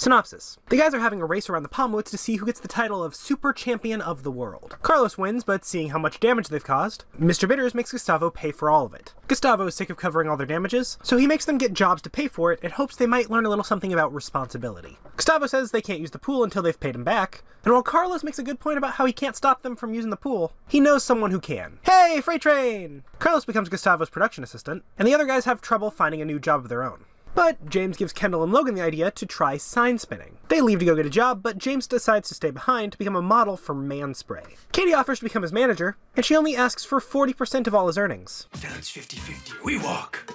Synopsis. The guys are having a race around the Palmwoods to see who gets the title of Super Champion of the World. Carlos wins, but seeing how much damage they've caused, Mr. Bitters makes Gustavo pay for all of it. Gustavo is sick of covering all their damages, so he makes them get jobs to pay for it and hopes they might learn a little something about responsibility. Gustavo says they can't use the pool until they've paid him back, and while Carlos makes a good point about how he can't stop them from using the pool, he knows someone who can. Hey, freight train! Carlos becomes Gustavo's production assistant, and the other guys have trouble finding a new job of their own. But James gives Kendall and Logan the idea to try sign spinning. They leave to go get a job, but James decides to stay behind to become a model for Man Spray. Katie offers to become his manager, and she only asks for 40% of all his earnings. Then it's 50-50. We walk.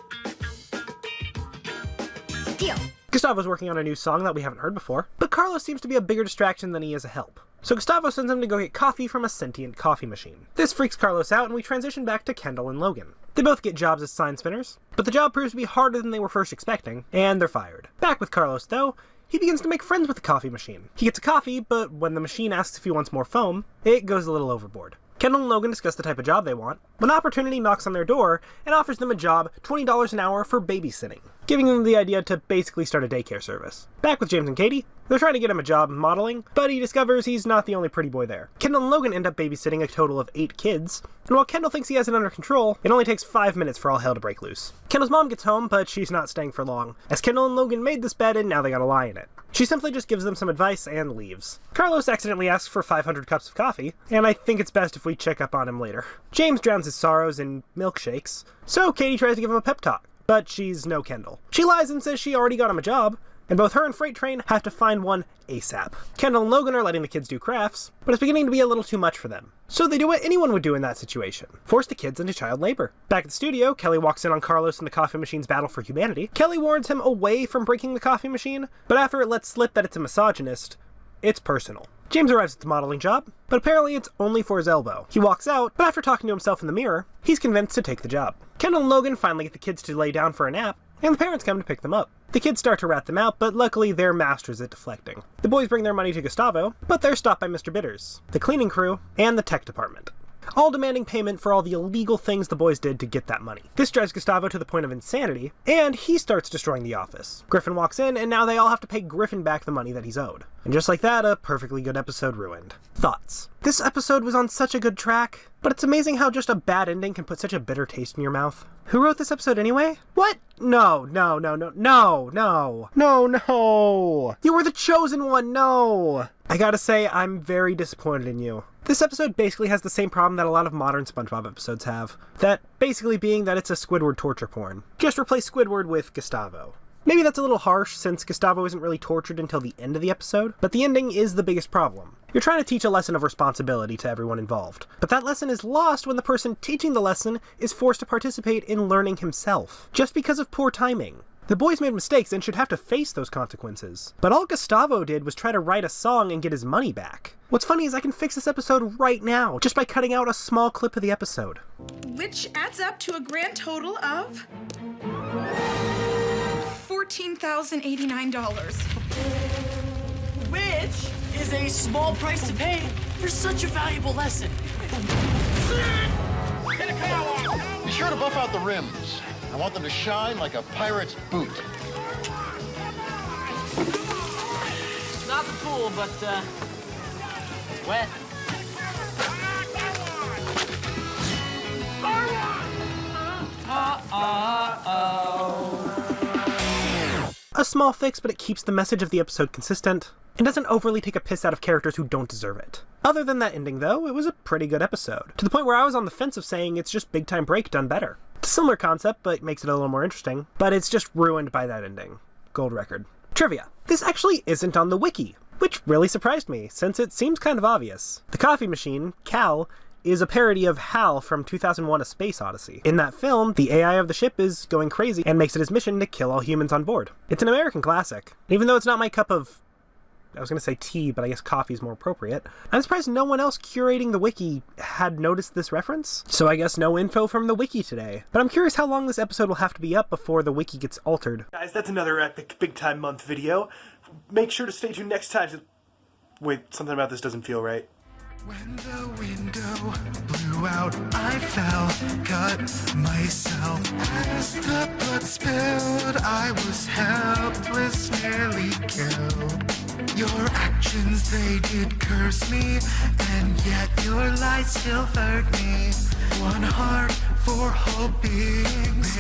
Deal. Gustavo's working on a new song that we haven't heard before, but Carlos seems to be a bigger distraction than he is a help. So Gustavo sends him to go get coffee from a sentient coffee machine. This freaks Carlos out, and we transition back to Kendall and Logan. They both get jobs as sign spinners, but the job proves to be harder than they were first expecting, and they're fired. Back with Carlos, though, he begins to make friends with the coffee machine. He gets a coffee, but when the machine asks if he wants more foam, it goes a little overboard. Kendall and Logan discuss the type of job they want, when Opportunity knocks on their door and offers them a job $20 an hour for babysitting, giving them the idea to basically start a daycare service. Back with James and Katie, they're trying to get him a job modeling, but he discovers he's not the only pretty boy there. Kendall and Logan end up babysitting a total of 8 kids, and while Kendall thinks he has it under control, it only takes 5 minutes for all hell to break loose. Kendall's mom gets home, but she's not staying for long, as Kendall and Logan made this bed and now they gotta lie in it. She simply just gives them some advice and leaves. Carlos accidentally asks for 500 cups of coffee, and I think it's best if we check up on him later. James drowns his sorrows in milkshakes, so Katie tries to give him a pep talk, but she's no Kendall. She lies and says she already got him a job, and both her and Freight Train have to find one ASAP. Kendall and Logan are letting the kids do crafts, but it's beginning to be a little too much for them. So they do what anyone would do in that situation: force the kids into child labor. Back at the studio, Kelly walks in on Carlos and the coffee machine's battle for humanity. Kelly warns him away from breaking the coffee machine, but after it lets slip that it's a misogynist, it's personal. James arrives at the modeling job, but apparently it's only for his elbow. He walks out, but after talking to himself in the mirror, he's convinced to take the job. Kendall and Logan finally get the kids to lay down for a nap, and the parents come to pick them up. The kids start to rat them out, but luckily they're masters at deflecting. The boys bring their money to Gustavo, but they're stopped by Mr. Bitters, the cleaning crew, and the tech department, all demanding payment for all the illegal things the boys did to get that money. This drives Gustavo to the point of insanity, and he starts destroying the office. Griffin walks in, and now they all have to pay Griffin back the money that he's owed. And just like that, a perfectly good episode ruined. Thoughts? This episode was on such a good track, but it's amazing how just a bad ending can put such a bitter taste in your mouth. Who wrote this episode anyway? What? No. You were the chosen one, no! I gotta say, I'm very disappointed in you. This episode basically has the same problem that a lot of modern SpongeBob episodes have. That basically being that it's a Squidward torture porn. Just replace Squidward with Gustavo. Maybe that's a little harsh, since Gustavo isn't really tortured until the end of the episode, but the ending is the biggest problem. You're trying to teach a lesson of responsibility to everyone involved, but that lesson is lost when the person teaching the lesson is forced to participate in learning himself, just because of poor timing. The boys made mistakes and should have to face those consequences, but all Gustavo did was try to write a song and get his money back. What's funny is I can fix this episode right now, just by cutting out a small clip of the episode. Which adds up to a grand total of $14,089. Which is a small price to pay for such a valuable lesson. Be sure to buff out the rims. I want them to shine like a pirate's boot. It's not the pool, but it's wet. A small fix, but it keeps the message of the episode consistent, and doesn't overly take a piss out of characters who don't deserve it. Other than that ending, though, it was a pretty good episode, to the point where I was on the fence of saying it's just Big Time Break done better. It's a similar concept, but makes it a little more interesting, but it's just ruined by that ending. Gold record. Trivia. This actually isn't on the wiki, which really surprised me, since it seems kind of obvious. The coffee machine, H.A.L, is a parody of H.A.L from 2001: A Space Odyssey. In that film, the AI of the ship is going crazy and makes it his mission to kill all humans on board. It's an American classic. Even though it's not my cup of, I was going to say tea, but I guess coffee is more appropriate, I'm surprised no one else curating the wiki had noticed this reference. So I guess no info from the wiki today. But I'm curious how long this episode will have to be up before the wiki gets altered. Guys, that's another epic Big Time Month video. Make sure to stay tuned next time. Wait, something about this doesn't feel right. When the window blew out, I fell, cut myself. As the blood spilled, I was helpless, nearly killed. Your actions, they did curse me, and yet your lies still hurt me. One heart for whole beings.